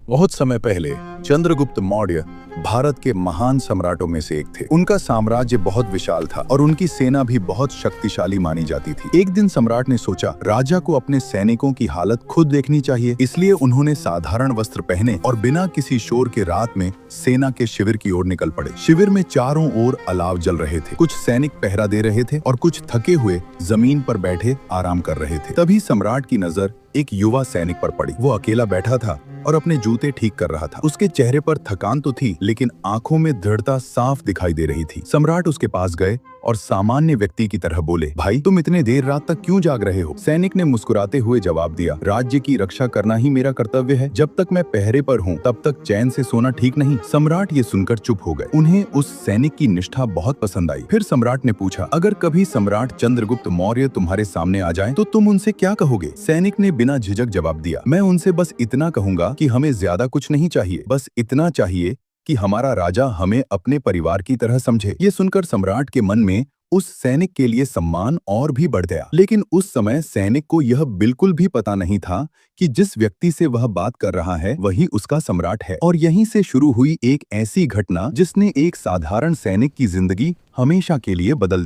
बहुत समय पहले चंद्रगुप्त मौर्य भारत के महान सम्राटों में से एक थे। उनका साम्राज्य बहुत विशाल था और उनकी सेना भी बहुत शक्तिशाली मानी जाती थी। एक दिन सम्राट ने सोचा राजा को अपने सैनिकों की हालत खुद देखनी चाहिए, इसलिए उन्होंने साधारण वस्त्र पहने और बिना किसी शोर के रात में सेना के शिविर की ओर निकल पड़े। शिविर में चारों ओर अलाव जल रहे थे। कुछ सैनिक पहरा दे रहे थे और कुछ थके हुए जमीन पर बैठे आराम कर रहे थे। तभी सम्राट की नजर एक युवा सैनिक पर पड़ी। वो अकेला बैठा था और अपने जूते ठीक कर रहा था। उसके चेहरे पर थकान तो थी, लेकिन आंखों में दृढ़ता साफ दिखाई दे रही थी। सम्राट उसके पास गए और सामान्य व्यक्ति की तरह बोले, भाई तुम इतने देर रात तक क्यों जाग रहे हो? सैनिक ने मुस्कुराते हुए जवाब दिया, राज्य की रक्षा करना ही मेरा कर्तव्य है। जब तक मैं पहरे पर हूँ तब तक चैन से सोना ठीक नहीं। सम्राट ये सुनकर चुप हो गए। उन्हें उस सैनिक की निष्ठा बहुत पसंद आई। फिर सम्राट ने पूछा, अगर कभी सम्राट चंद्रगुप्त मौर्य तुम्हारे सामने आ जाएं, तो तुम उनसे क्या कहोगे? सैनिक ने बिना झिझक जवाब दिया, मैं उनसे बस इतना कहूंगा कि हमें ज्यादा कुछ नहीं चाहिए, बस इतना चाहिए कि हमारा राजा हमें अपने परिवार की तरह समझे। ये सुनकर सम्राट के मन में उस सैनिक के लिए सम्मान और भी बढ़ गया। लेकिन उस समय सैनिक को यह बिल्कुल भी पता नहीं था कि जिस व्यक्ति से वह बात कर रहा है वही उसका सम्राट है। और यहीं से शुरू हुई एक ऐसी घटना जिसने एक साधारण सैनिक की जिंदगी हमेशा के लिए बदल दी।